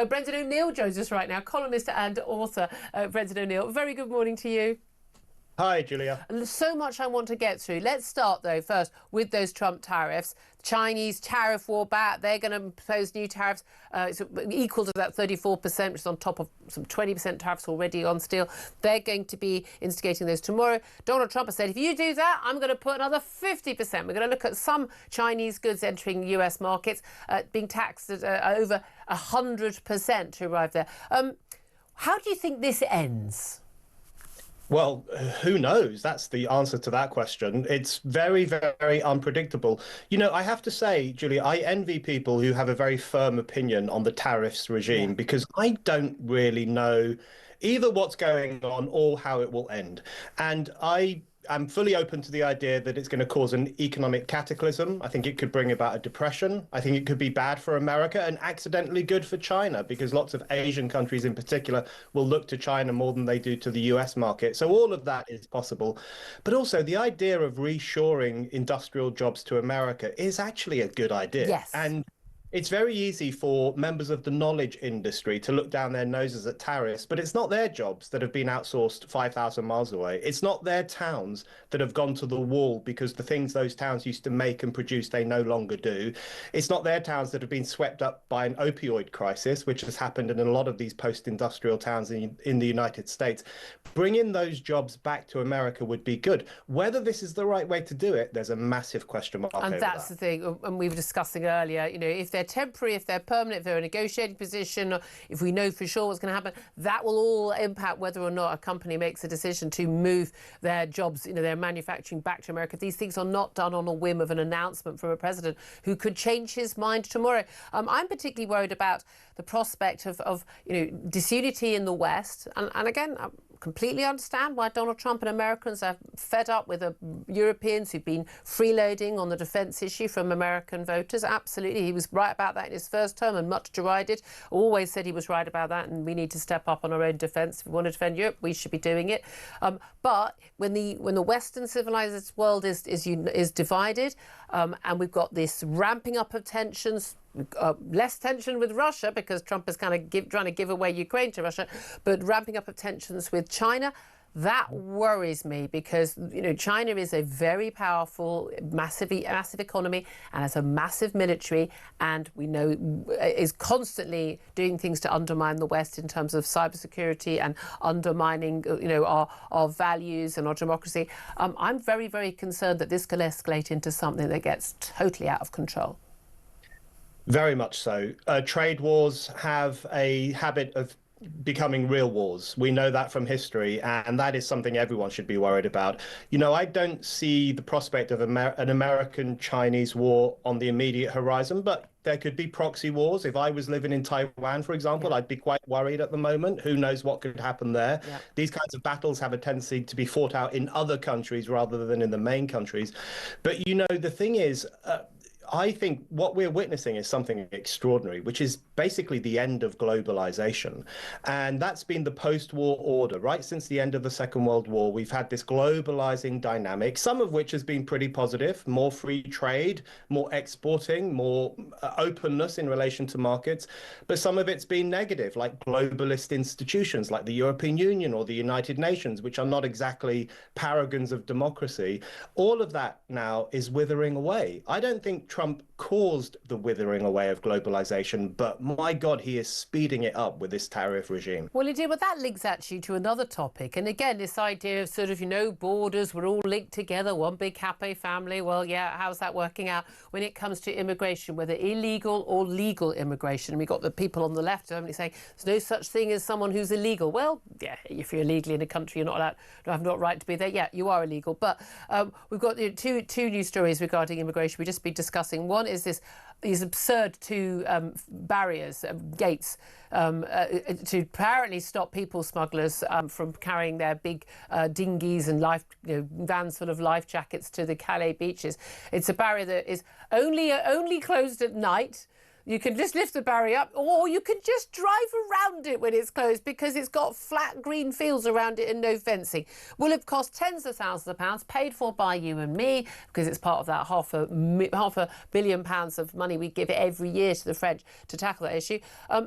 Brendan O'Neill joins us right now, columnist and author. Brendan O'Neill, very good morning to you. Hi, Julia. So much I want to get through. Let's start, though, first with those Trump tariffs. Chinese tariff war back. They're going to impose new tariffs equal to that 34%, which is on top of some 20% tariffs already on steel. They're going to be instigating those tomorrow. Donald Trump has said, if you do that, I'm going to put another 50%. We're going to look at some Chinese goods entering US markets being taxed at over 100% to arrive there. How do you think this ends? Well, who knows? That's the answer to that question. It's very, very unpredictable. You know, I have to say, Julia, I envy people who have a very firm opinion on the tariffs regime because I don't really know either what's going on or how it will end. And I'm fully open to the idea that it's going to cause an economic cataclysm. I think it could bring about a depression. I think it could be bad for America and accidentally good for China because lots of Asian countries in particular will look to China more than they do to the US market. So all of that is possible. But also the idea of reshoring industrial jobs to America is actually a good idea. Yes. And it's very easy for members of the knowledge industry to look down their noses at tariffs, but it's not their jobs that have been outsourced 5,000 miles away. It's not their towns that have gone to the wall because the things those towns used to make and produce, they no longer do. It's not their towns that have been swept up by an opioid crisis, which has happened in a lot of these post-industrial towns in the United States. Bringing those jobs back to America would be good. Whether this is the right way to do it, there's a massive question mark over that. And that's the thing, and we were discussing earlier, you know, if they're temporary, if they're permanent, if they're a negotiating position, or if we know for sure what's going to happen, that will all impact whether or not a company makes a decision to move their jobs, you know, their manufacturing back to America. These things are not done on a whim of an announcement from a president who could change his mind tomorrow. I'm particularly worried about the prospect of you know, disunity in the West. And again, I completely understand why Donald Trump and Americans are fed up with the Europeans who've been freeloading on the defence issue from American voters. Absolutely. He was right about that in his first term and much derided. Always said he was right about that, and we need to step up on our own defence. If we want to defend Europe, we should be doing it. But when the Western civilised world is divided, and we've got this ramping up of tensions, less tension with Russia because Trump is kind of trying to give away Ukraine to Russia, but ramping up of tensions with China, that worries me because, you know, China is a very powerful, massive economy and has a massive military, and we know is constantly doing things to undermine the West in terms of cybersecurity and undermining, you know, our values and our democracy. I'm very, very concerned that this could escalate into something that gets totally out of control. Very much so. Trade wars have a habit of becoming real wars. We know that from history, and that is something everyone should be worried about. You know, I don't see the prospect of an American-Chinese war on the immediate horizon, but there could be proxy wars. If I was living in Taiwan, for example, I'd be quite worried at the moment. Who knows what could happen there? These kinds of battles have a tendency to be fought out in other countries rather than in the main countries. But, you know, the thing is, I think what we're witnessing is something extraordinary, which is basically the end of globalization. And that's been the post-war order. Right since the end of the Second World War, we've had this globalizing dynamic, some of which has been pretty positive: more free trade, more exporting, more openness in relation to markets. But some of it's been negative, like globalist institutions like the European Union or the United Nations, which are not exactly paragons of democracy. All of that now is withering away. I don't think Trump caused the withering away of globalization, but my God, he is speeding it up with this tariff regime. Well, indeed, but that links actually to another topic. And again, this idea of sort of, you know, borders, we're all linked together, one big happy family. Well, yeah, how's that working out when it comes to immigration, whether illegal or legal immigration? And we've got the people on the left only saying there's no such thing as someone who's illegal. Well, yeah, if you're illegally in a country, you're not allowed, you have not right to be there. Yeah, you are illegal. But we've got two new stories regarding immigration we've just been discussing. One is these absurd two barriers, gates, to apparently stop people smugglers from carrying their big dinghies and vans full of life jackets to the Calais beaches. It's a barrier that is only closed at night. You can just lift the barrier up, or you can just drive around it when it's closed because it's got flat green fields around it and no fencing. Will have cost tens of thousands of pounds, paid for by you and me, because it's part of that half a billion pounds of money we give every year to the French to tackle that issue.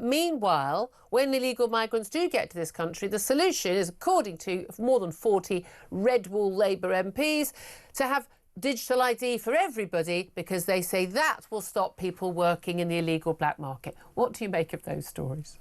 Meanwhile, when illegal migrants do get to this country, the solution is, according to more than 40 Red Wall Labour MPs, to have digital ID for everybody, because they say that will stop people working in the illegal black market. What do you make of those stories?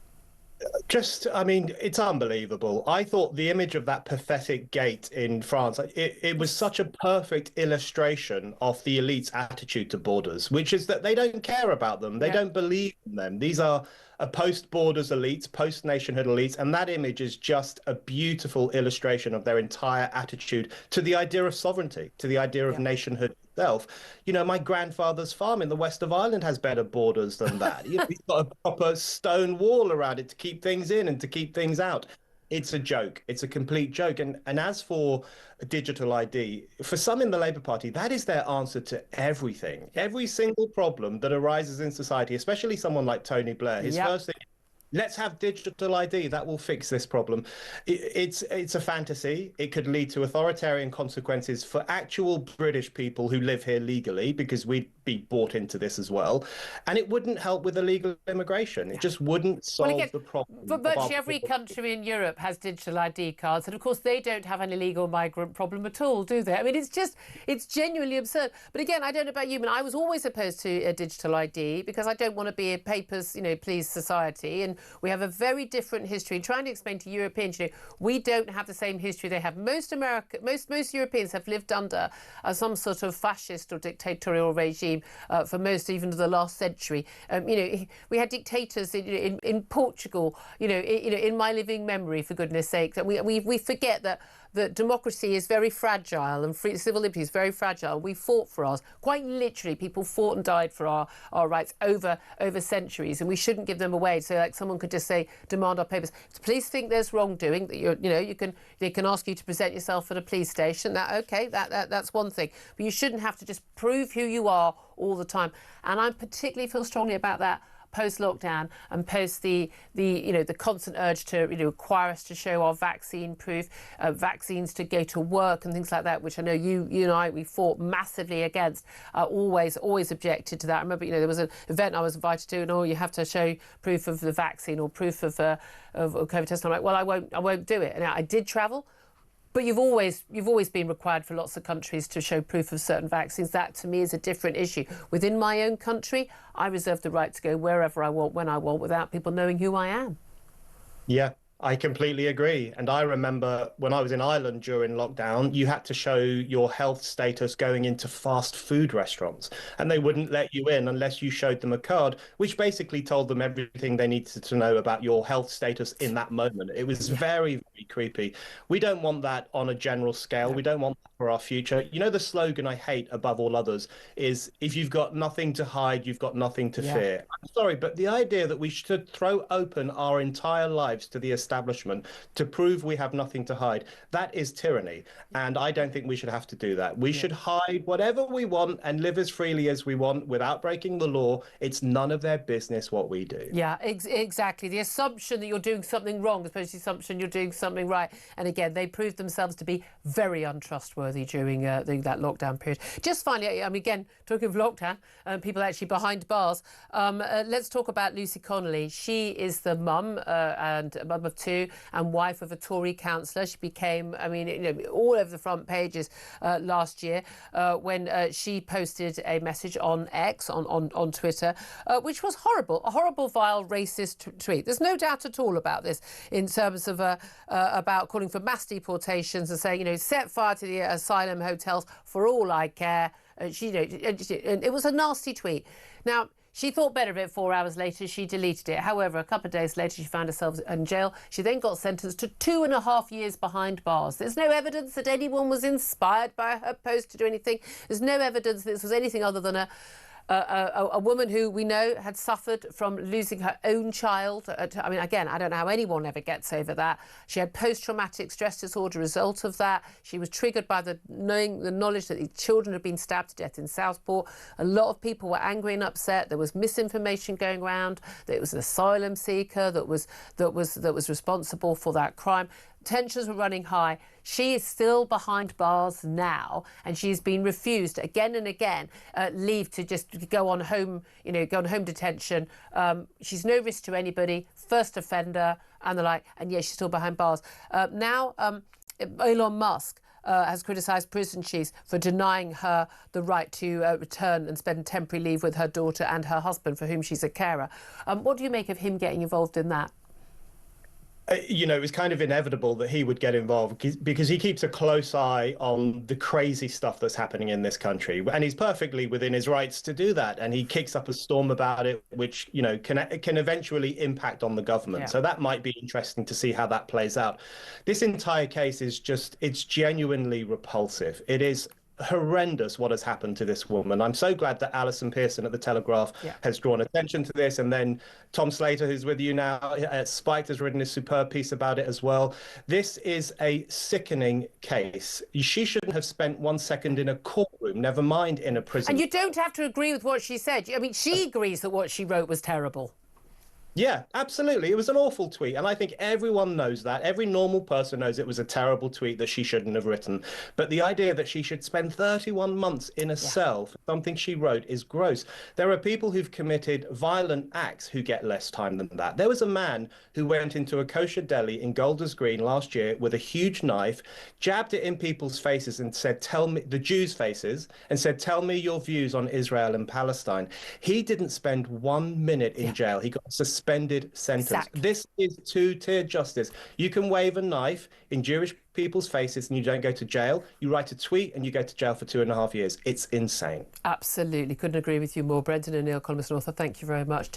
I mean, it's unbelievable. I thought the image of that pathetic gate in France, it was such a perfect illustration of the elite's attitude to borders, which is that they don't care about them. They don't believe in them. These are post-borders elites, post-nationhood elites, and that image is just a beautiful illustration of their entire attitude to the idea of sovereignty, to the idea of nationhood itself. You know, my grandfather's farm in the west of Ireland has better borders than that. You know, he's got a proper stone wall around it to keep things in and to keep things out. It's a joke. It's a complete joke. And as for digital ID, for some in the Labour Party, that is their answer to everything. Every single problem that arises in society, especially someone like Tony Blair, his first thing, let's have digital ID. That will fix this problem. It's a fantasy. It could lead to authoritarian consequences for actual British people who live here legally, because we'd be bought into this as well. And it wouldn't help with illegal immigration. It just wouldn't solve the problem. But virtually every country in Europe has digital ID cards. And of course, they don't have an illegal migrant problem at all, do they? I mean, it's genuinely absurd. But again, I don't know about you, but I was always opposed to a digital ID because I don't want to be a papers, please society. And we have a very different history. And trying to explain to Europeans, we don't have the same history they have. Most Europeans have lived under some sort of fascist or dictatorial regime for most even of the last century. We had dictators in Portugal, in my living memory, for goodness sake. And we forget that democracy is very fragile and civil liberty is very fragile. We fought for ours. Quite literally, people fought and died for our rights over centuries, and we shouldn't give them away. So, like, someone could just say, demand our papers. If the police think there's wrongdoing, that they can ask you to present yourself at a police station. That's one thing. But you shouldn't have to just prove who you are all the time. And I particularly feel strongly about that post-lockdown and post the constant urge to require us to show our vaccine proof, vaccines to go to work and things like that, which I know you and I, we fought massively against, always objected to that. I remember there was an event I was invited to, and you have to show proof of the vaccine or proof of COVID test. I'm like, well, I won't do it. And I did travel. But you've always been required for lots of countries to show proof of certain vaccines. That, to me, is a different issue. Within my own country, I reserve the right to go wherever I want, when I want, without people knowing who I am. Yeah. I completely agree. And I remember when I was in Ireland during lockdown, you had to show your health status going into fast food restaurants, and they wouldn't let you in unless you showed them a card, which basically told them everything they needed to know about your health status in that moment. It was very, very creepy. We don't want that on a general scale. We don't want that for our future. The slogan I hate above all others is, if you've got nothing to hide, you've got nothing to fear. I'm sorry, but the idea that we should throw open our entire lives to the establishment to prove we have nothing to hide, that is tyranny. And I don't think we should have to do that. We should hide whatever we want and live as freely as we want without breaking the law. It's none of their business what we do. Yeah, exactly. The assumption that you're doing something wrong as opposed to the assumption you're doing something right. And again, they proved themselves to be very untrustworthy during that lockdown period. Just finally, again, talking of lockdown, people actually behind bars, let's talk about Lucy Connolly. She is the mum and a mum of two and wife of a Tory councillor. She became, all over the front pages last year when she posted a message on X, on Twitter, which was horrible, a horrible, vile, racist tweet. There's no doubt at all about this in terms of about calling for mass deportations and saying, set fire to the asylum hotels for all I care. It was a nasty tweet. Now, she thought better of it 4 hours later. She deleted it. However, a couple of days later, she found herself in jail. She then got sentenced to 2.5 years behind bars. There's no evidence that anyone was inspired by her post to do anything. There's no evidence that this was anything other than a woman who we know had suffered from losing her own child. I mean, again, I don't know how anyone ever gets over that. She had post-traumatic stress disorder as a result of that. She was triggered by the knowledge that these children had been stabbed to death in Southport. A lot of people were angry and upset. There was misinformation going around that it was an asylum seeker that was responsible for that crime. Tensions were running high. She is still behind bars now, and she's been refused again and again leave to just go on home, go on home detention. She's no risk to anybody, first offender, and the like. And yes, she's still behind bars. Now, Elon Musk has criticised prison chiefs for denying her the right to return and spend temporary leave with her daughter and her husband, for whom she's a carer. What do you make of him getting involved in that? It was kind of inevitable that he would get involved because he keeps a close eye on the crazy stuff that's happening in this country. And he's perfectly within his rights to do that. And he kicks up a storm about it, which, can eventually impact on the government. Yeah. So that might be interesting to see how that plays out. This entire case is it's genuinely repulsive. It is horrendous what has happened to this woman. I'm so glad that Alison Pearson at the Telegraph has drawn attention to this, and then Tom Slater, who's with you now at Spiked, has written a superb piece about it as well. This is a sickening case. She shouldn't have spent 1 second in a courtroom, never mind in a prison. And you don't have to agree with what she said. I mean, she agrees that what she wrote was terrible. Yeah, absolutely. It was an awful tweet. And I think everyone knows that. Every normal person knows it was a terrible tweet that she shouldn't have written. But the idea that she should spend 31 months in a cell for something she wrote is gross. There are people who've committed violent acts who get less time than that. There was a man who went into a kosher deli in Golders Green last year with a huge knife, jabbed it in people's faces and said, tell me, the Jews' faces, and said, tell me your views on Israel and Palestine. He didn't spend 1 minute in jail. He got suspended sentence. This is two-tier justice. You can wave a knife in Jewish people's faces and you don't go to jail. You write a tweet and you go to jail for 2.5 years. It's insane. Absolutely. Couldn't agree with you more. Brendan O'Neill, columnist and author, thank you very much.